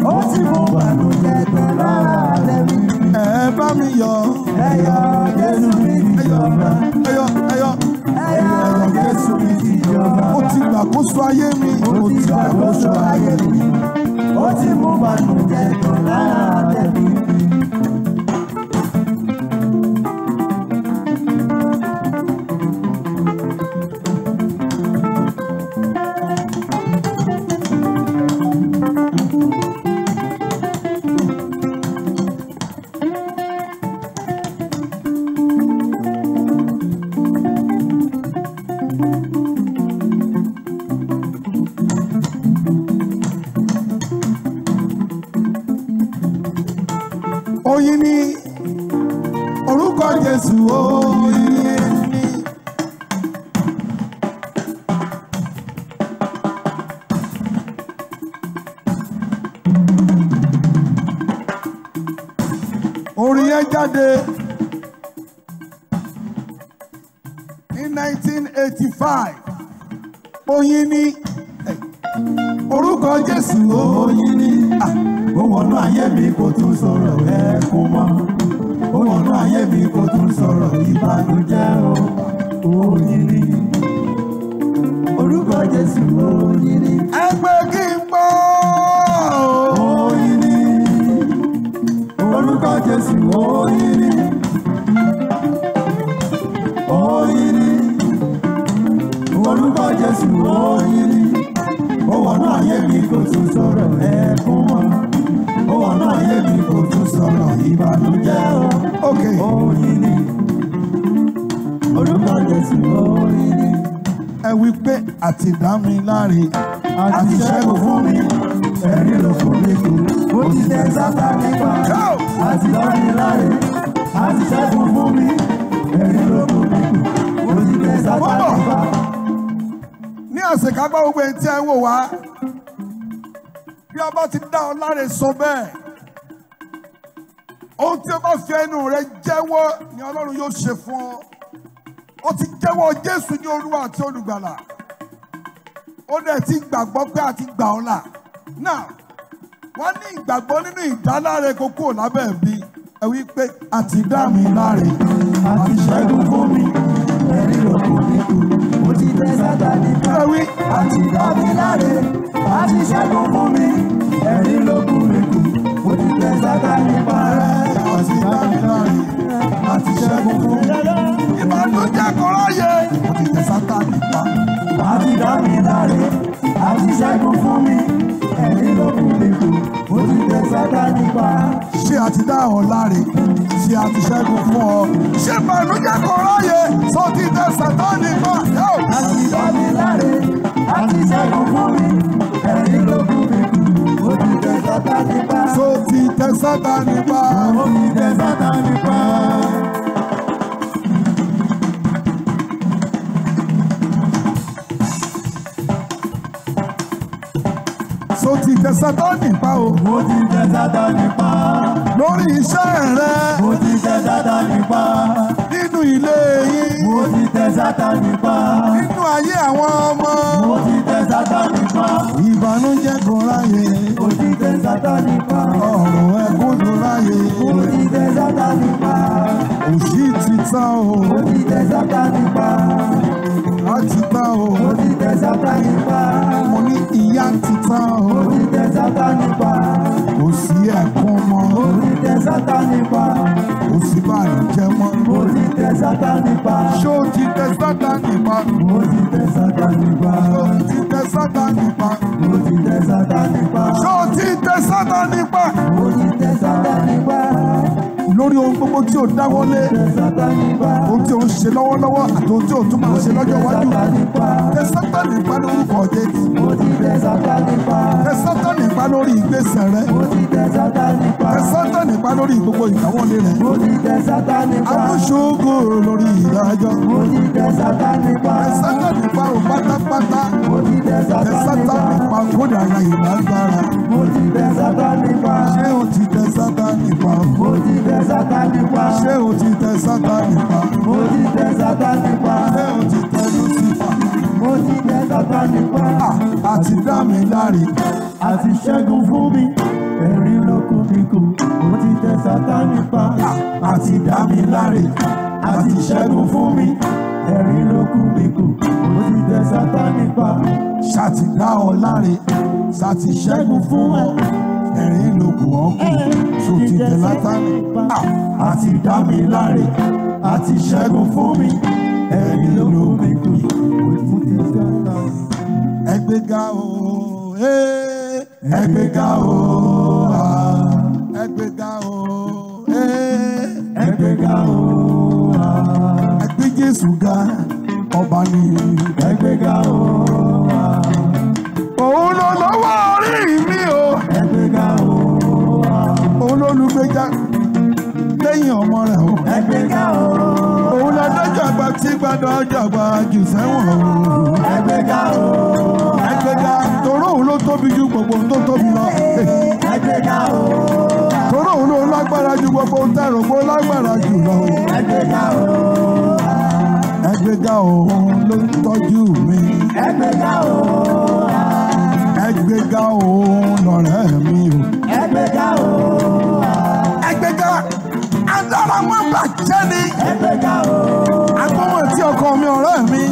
Ó ti mú bàlùjẹ́ tán lára tẹ̀mí mi. Ẹ bá mi yọ̀. Ẹyọ Jésù mi ti jọba. Ẹyọ Jésù mi ti jọba. Ó ti gbàkóso ayé mi. Ó ti gbàkóso ayé mi. Ó ti mú bàlùjẹ́ tán lára tẹ̀mí mi. Oyin ni orúkọ Jésù, oyin ni. Orin yẹn jáde ní 1985. Oyin ni orúkọ Jésù, oyin ni. Ó wọnú ayé mi kò tún sọ̀rọ̀ ẹkún mọ́. Ó wọnú ayé mi kò tún sọ̀rọ̀ ìbànújẹ́ o. Oyin ni orúkọ Jésù, oyin ni. Ẹgbẹ́ kí n gbọ́. Oyin ni orúkọ Jésù, oyin ni. Oyin ni orúkọ Jésù, oyin ni. Ó wọnú ayé mi kò tún sọ̀rọ̀ ẹkún mọ́. Ó wọnú ayé mi kò tún sọ̀rọ̀ ìbànújẹ́ o. Oyin ni orúkọ Jésù, oyin ni. Ẹ wí pé àti dá mi láre, àti ṣẹ́gun fún mi, ẹ̀rí ló fún mi kù. Ó ti tẹ Sátánì pa, àti dá mi láre, àti ṣẹ́gun fún mi, ẹ̀rí ló fún mi kù. Ó ti tẹ Sátánì pa. Ní àṣekágbá gbogbo ẹni tí ẹ wò wá, bí a bá ti dá ọ láre sọ bẹ́ẹ̀, ohun tí o bá fi ẹnu rẹ jẹ́wọ́ ni Ọlọ́run yóò ṣe fún ọ. Ó ti jẹ́wọ́ Jésù ní Olúwa àti Olùgbàlà. Ó dẹ̀ ti gbàgbọ́ pé a ti gbà ọ́ là. Náà, wọ́n ní ìgbàgbọ́ nínú ìdáláre kókó lábẹ́ ẹ̀bí. Ẹ wí pé a ti dá mi láre, a ti ṣẹ́gun fún mi, ẹ̀rí ló kù mí kù. Ó ti tẹ Sátánì pa, a ti dá mi láre, a ti ṣẹ́gun fún mi, ẹ̀rí ló kù mí Sátánì pa. àti dá mi láre, àti ṣẹ́gun fún mi, ẹ̀rí ló kù mí kù, mo ti tẹ Sátánì pa. Ṣé a ti dá ọ láre? Ṣé a ti ṣẹ́gun fún ọ? Ṣé ìbànújẹ́ kò ráyè? Sọ ti tẹ Sátánì pa. Àti dá mi láre, àti ṣẹ́gun fún mi, ẹ̀rí ló kù mí kù, mo ti tẹ Sátánì pa. Sọ ti tẹ Sátánì pa. Mo ti tẹ Sátánì pa. Sọ ti tẹ Sátánì pa o. Mo ti tẹ Sátánì pa. Lórí iṣẹ́ rẹ. Mo ti tẹ Sátánì pa. Nínú ilé yín. Mo ti tẹ Sátánì pa. Nínú ayé àwọn ọmọ. Mo ti tẹ Sátánì pa. Ìbànújẹ́ kò ráyè. Mo ti tẹ Sátánì pa. Ọ̀rọ̀ ẹkún kò ráyè. Mo ti tẹ Sátánì pa. Òṣì ti tán o. Mo ti tẹ Sátánì pa. Á ti tán o. Mo ti tẹ Sátánì pa. Mo ní ìyà ti tán o. Mo ti tẹ Sátánì pa. Kò sí ẹ̀kún mọ́. Mo ti tẹ Sátánì pa. Kò sí bànújẹ́ mọ́. Mo ti tẹ Sátánì pa. Ṣé o ti tẹ Sátánì pa? Mo ti tẹ Sátánì pa. Ṣé o ti tẹ Sátánì pa? Mo ti tẹ Sátánì pa. Ṣé o ti tẹ Sátánì pa? Mo ti tẹ Sátánì pa. Lórí ohun gbogbo tí o dáwọ́lé. Tẹ Sátánì pa. Ohun tí o ń ṣe lọ́wọ́lọ́wọ́ àti ohun tí o tún máa ṣe lọ́jọ́ iwájú. Sátánì pa. Tẹ Sátánì pa lórúkọ Jésù. Mo ti tẹ Sátánì pa. Tẹ Sátánì pa lórí ìgbésẹ̀ rẹ. Mo ti tẹ Sátánì pa. Tẹ Sátánì pa lórí gbogbo ìdáwọ́lé rẹ. Mo ti tẹ Sátánì pa. Amúṣogo lórí ìdájọ́. Mo ti tẹ Sátánì pa. Tẹ Sátánì pa ò pátápátá. Mo ti tẹ Tẹ Sátánì Sátánì pa. pa kódà ra ìlágbára. Mo ti tẹ Sátánì pa. Ṣé o ti tẹ Sátánì pa? Mo ti tẹ Sátánì pa. Ṣé o ti tẹ Sátánì pa? Mo ti tẹ Sátánì pa. Ṣé o ti tẹ Lúsífà? Mo ti tẹ Sátánì pa. Àti dá mi láre. Àti ṣẹ́gun fún mi, ẹ̀rí ló kù mí kù, mo ti tẹ Sátánì pa. Àti dá mi láre. Àti ṣẹ́gun fún mi, ẹ̀rí ló kù mí kù, mo ti tẹ Sátánì pa. Ṣàti dá ọ láre. Ṣàti ṣẹ́gun fún ọ. Ẹ̀rín ló kù ọ́ kù. Ṣò ti tẹ Sátánì pa. Àti dá mi láre, àti ṣẹ́gun fún mi, ẹ̀rí ló kù mí kù, mo ti tẹ Sátánì. Ẹgbẹ́ga o. Ẹgbẹ́ga o. Ẹgbẹ́ga o. Ẹgbẹ́ga o. Ẹgbẹ́ Jésù ga ọba ni. Ẹgbẹ́ga o. Òun ló lọ́wọ́ orí mi o. Ẹgbẹ́ga o. Òun ló lùgbẹ́jà lẹ́yìn ọmọ rẹ̀ o. Ẹgbẹ́ga o. Òun lọ dọ́jọ́ àgbà tí gbàdọ̀ ọjọ́ àgbà jù sẹ́wọ̀n o. Ẹgbẹ́ga o. Ẹgbẹ́ga toró òun ló tóbi ju gbogbo ohun tó tóbi lọ. Ẹgbẹ́ga o. Toró òun ló lágbára ju gbogbo ohun tẹ̀rọ kó lágbára jù lọ. Ẹgbẹ́ga o. Ẹgbẹ́ga òun ló ń tọ́jú mi. Ẹgbẹ́ga o. Ẹgbẹ́ga òun lọ̀rẹ́ mi o. Ẹgbẹ́ga o. Ẹgbẹ́ga adára wọn bàjẹ́ ni. Ẹgbẹ́ga o. Agbọ́mọ̀ tí ọkọ mi ọ̀rẹ́ mi.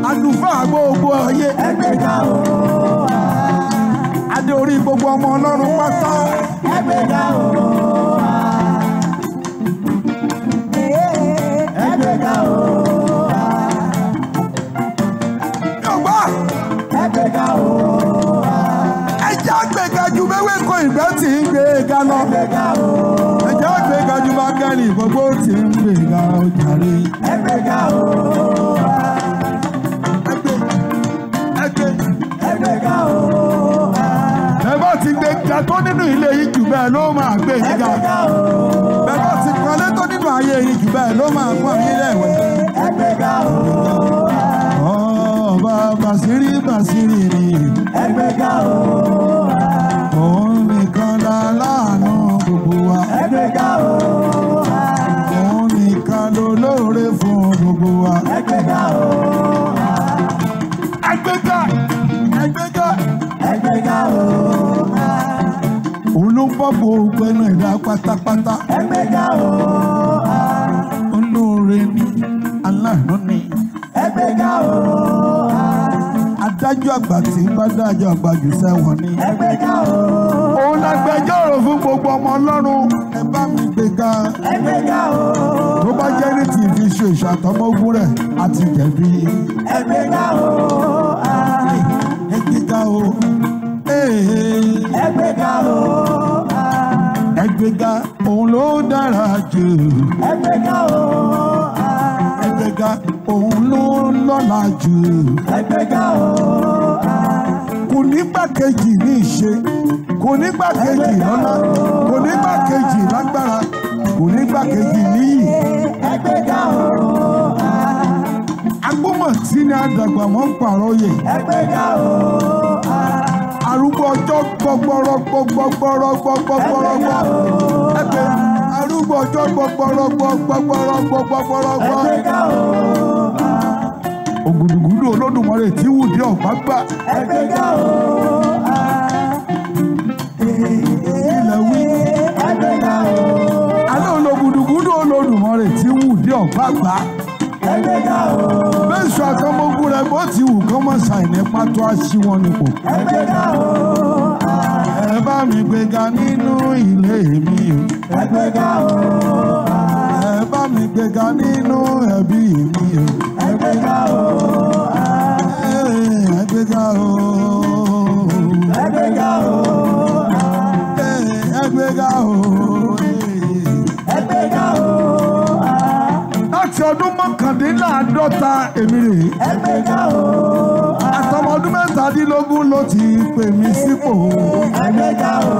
Àlùfáà gbogbo ayé. Ẹgbẹ́ga o. Adé orí gbogbo ọmọ Ọlọ́run pátá. Ẹgbẹ́ga o. Ẹgbẹ́ga o. Yorùbá Ẹgbẹ́ga o. ẹjẹ́ àgbẹ̀ga ju mẹ́wẹ́ kan ìgbẹ́ tí ń gbé ga lọ. Ẹgbẹ́ga o. Ẹjẹ́ àgbẹ̀ga ju bákẹ́rì gbogbo tí ń gbé ga ọjàre. Ẹgbẹ́ga o. Ẹgbẹ́ga o. Ẹ bá ti gbé ga tó nínú ilé yìí jù bẹ́ẹ̀ ló máa gbé yín ga. Ẹgbẹ́ga o. Bẹ́ẹ̀ bá ti pọ́nlé tó nínú ayé yìí jù bẹ́ẹ̀ ló máa pọ́n yín lẹ́wẹ̀. Ẹgbẹ́ga o. Ọba Bàṣírí Bàṣírí ni. Ẹgbẹ́ga o. Òun nìkan la láàánú gbogbo wa. Ẹgbẹ́ga o. Òun nìkan ló lóore fún gbogbo wa. Ẹgbẹ́ga o. Ẹgbẹ́ga ẹgbẹ́ga. Ẹgbẹ́ga o. Òun ló ń bọ́ gbogbo ẹnu ìdá pátápátá. Ẹgbẹ́ga o. Olóore ni aláàánú ni. Ẹgbẹ́ga o. adájọ́ àgbà tí ń bá dájọ́ àgbà jù sẹ́wọ̀n ni. Ẹgbẹ́ga o. Òun lágbẹjọ́rò fún gbogbo ọmọ Ọlọ́run. Ẹ bá mi gbéga. Ẹgbẹ́ga o. Tó bá jẹ́ ní ti fi ṣe ìṣàtọ́mọ́gún rẹ̀ àti jẹ̀bi. Ẹgbẹ́ga o. Ẹgbẹ́ga o. Ẹgbẹ́ga o. Ẹgbẹ́ga òun ló dára jù. Ẹgbẹ́ga o. Ẹgbẹ́ga òun ló lọ́lá jù. Ẹgbẹ́ga o. Kò nígbàkejì ní ìṣe, kò nígbàkejì lọ́lá, kò nígbàkejì lágbára, kò nígbàkejì níyì. Ẹgbẹ́ga o. Agbọ́mọ̀ tí ni àdàgbà mọ́ ń pààrọ̀ yẹ. Ẹgbẹ́ga o. Arúgbó ọjọ́ gbọgbọrọ gbọgbọrọ gbọgbọrọ ẹgbẹ́ arúgbó ọjọ́ gbọgbọrọ gbọgbọrọ gbọgbọrọ. Ẹgbẹ́ga o. Ògùdùgùdù Olódùmarè tí wùdí ọ̀pá gbà. Ẹgbẹ́ga o. Ilẹ̀ wí. Ẹgbẹ́ga o. Alẹ́ ológùdùgùdù Olódùmarè tí wùdí ọ̀pá gbà. Ẹgbẹ́ga o. Bẹ́ẹ̀sù àkọ́mọ́gún rẹ̀ bó ti wù kọ́ mọ́ ṣàìní pátó aṣíwọ́n nípò. Ẹgbẹ́ga o. Ẹ bá mi gbéga nínú ilé mi o. Ẹgbẹ́ga o. Ẹ bá mi gbéga nínú ẹbí mi o. Ẹgbẹ́ga o. Ẹgbẹ́ga o. Ẹgbẹ́ga o. Ẹgbẹ́ga o. Ẹgbẹ́ga o. Láti ọdún mọ́kàndínláàádọ́ta èmi rè é. Ẹgbẹ́ga o. Àtọmọ ọdún mẹ́tàdínlógún ló ti pè mí sípò. Ẹgbẹ́ga o.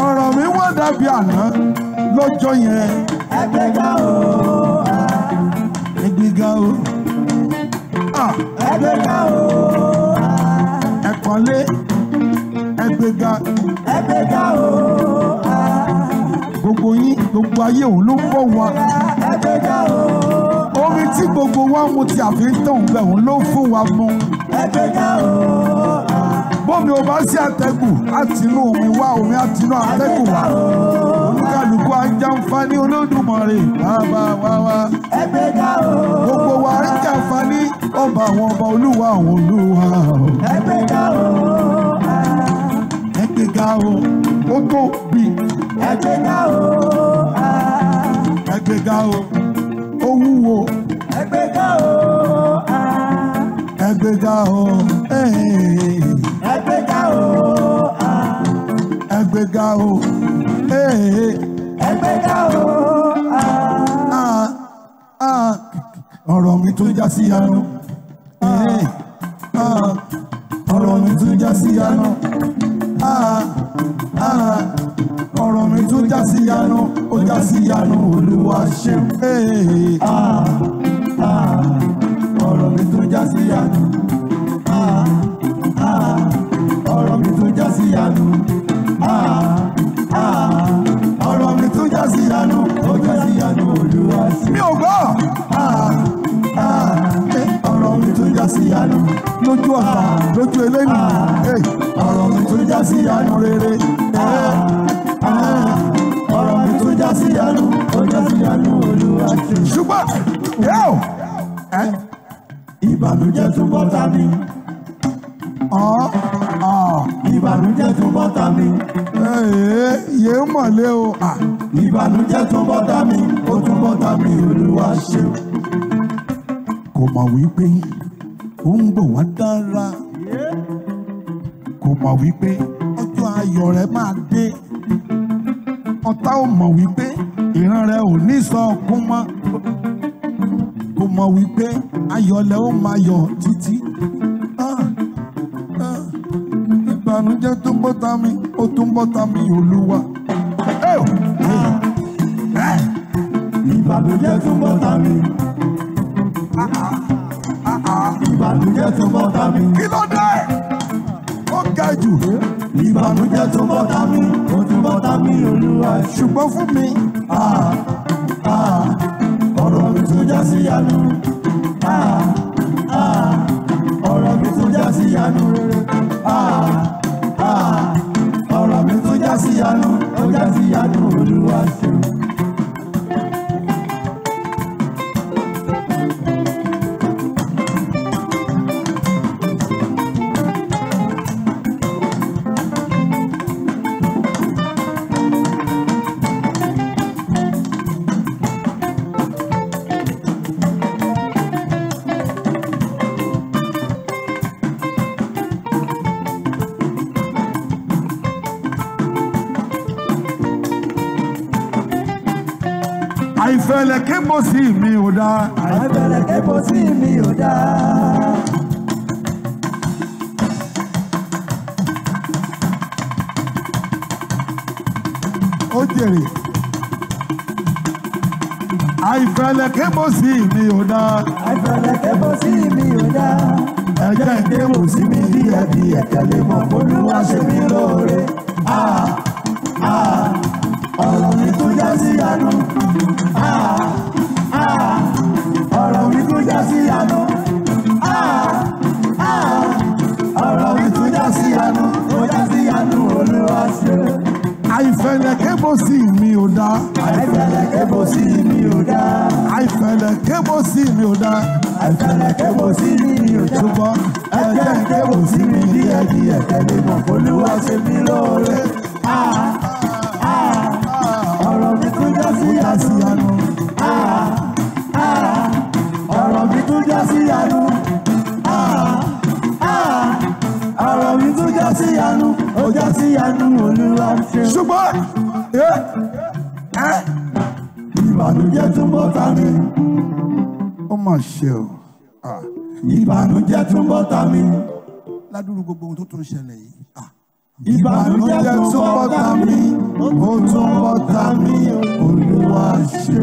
Ọ̀rọ̀ mi wọ́n dàbí àná lọ́jọ́ yẹn. Ẹgbẹ́ga o. Ẹgbẹ́ga o. Ẹgbẹ́ga o. Ẹ̀kọ́lé ẹgbẹ́ga. Ẹgbẹ́ga o. Gbogbo yín gbogbo ayé òun ló bọ̀ wá. Ẹgbẹ́ga o. Omi tí gbogbo wa mu tí a fi ń tàn bẹ̀ òun ló fún wa mu. Ẹgbẹ́ga o. Bómi ò bá sí àtẹ̀gùn àtinú omi wá omi àtinú àtẹ̀gùn wá. Olúkàlùkù ajàǹfààní Olódùmarè bàbá wa. Ẹgbẹ́ga o. Gbogbo wa ń jàǹfààní ọba àwọn ọba olúwa àwọn olúwa. Ẹgbẹ́ga o. Ẹgbẹ́ga o. Ó tó bí. Ẹgbẹ́ga o. Ẹgbẹ́ga o. Ó wúwo. Ẹgbẹ́ga o. Ẹgbẹ́ga o. Ẹgbẹ́ga o. Ẹgbẹ́ga o. Ẹgbẹ́ga o. Ọ̀rọ̀ mi tún já sí yanu. Ọ̀rọ̀ mi tún já sí yanu. Ọ̀rọ̀ mi tún já sí yanu. Ó já sí yanu Olúwa ṣeun. Ọ̀rọ̀ mi tún já sí yanu. Ọ̀rọ̀ mi tún já sí yanu. Ọ̀rọ̀ mi tún já sí yanu. Ó já sí yanu Olúwa ṣeun. Mi ò gbọ́. Ọ̀rọ̀ mi tún já sí yanu. Lójú ọ̀tá lójú eléyìí. Ọ̀rọ̀ mi tún já sí yanu rere. Ọ̀rọ̀ mi tún já sí yanu. Ó já sí yanu Olúwa ṣeun. Ṣùgbọ́n Ìbànújẹ́ tún bọ́ ta mi. Ìbànújẹ́ tún bọ́ ta mi. yé mọ̀lẹ́ o. Ìbànújẹ́ tún bọ́ ta mi. Ó tún bọ́ ta mi Olúwa ṣeun. Kò mọ̀ wípé ó ń bọ̀ wá dára. Kò mọ̀ wípé ọjọ́ ayọ̀ rẹ̀ máa dé. Ọ̀tá ò mọ̀ wípé ìran rẹ̀ ò ní sọkún mọ́. Kò mọ̀ wípé ayọ̀lẹ̀ ó máa yọ̀ títí. Ìbànújẹ́ tó ń bọ́ ta mi, ó tún bọ́ ta mi Olúwa. Ìbànújẹ́ tún bọ́ ta mi. Ìbànújẹ́ tún bọ́ ta mi. Kí ló dé? Ó ga jù. Ìbànújẹ́ tún bọ́ ta mi. Ó tún bọ́ ta mi Olúwa ṣeun. Ṣùgbọ́n fún mi. Ọ̀rọ̀ mi tún já sí yanu. Ọ̀rọ̀ mi tún já sí yanu rere. Ọ̀rọ̀ mi tún já sí yanu. Ó já sí yanu Olúwa ṣeun. àìfẹlẹ kébò sí mi ò dá. àìfẹlẹ kébò sí mi ò dá. ó jèrè. àìfẹlẹ kébò sí mi ò dá. àìfẹlẹ kébò sí mi ò dá. ẹ̀jẹ̀ ìkébò sí mi díẹ̀ díẹ̀ kẹ́lẹ́ mọ̀ Olúwa ṣe mí lóore. ọ̀rọ̀ mi tún já sí àánú. ọ̀rọ̀ mi tún já sí àánú. ọ̀rọ̀ mi tún já sí àánú. ó já sí àánú Olúwa ṣe. àìfẹlẹ kébò sí mi ò dá. àìfẹlẹ kébò sí mi ò dá. àìfẹlẹ kébò sí mi ò dá. àìfẹlẹ kébò sí mi ò dá. ṣùgbọ́n ẹ̀jẹ̀ kébò sí mi díẹ̀ díẹ̀ kẹ́lẹ́ mọ̀ Olúwa ṣe mí lóore. ọ̀rọ̀ mi tún já sí àánú. ọ̀rọ̀ mi tún já sí àánú. ọ̀rọ̀ mi tún já sí àánú. ó já sí àánú Olúwa ṣe. ṣùgbọ́n ìbànújẹ́ túnbọ̀ ta mi. ó mà ṣe o. ìbànújẹ́ túnbọ̀ ta mi. ládùúgbò gbogbo ohun tó tún ṣẹlẹ̀ yìí. ìbànújẹ́ túnbọ̀ ta mi. ó túnbọ̀ ta mí Olúwa ṣe.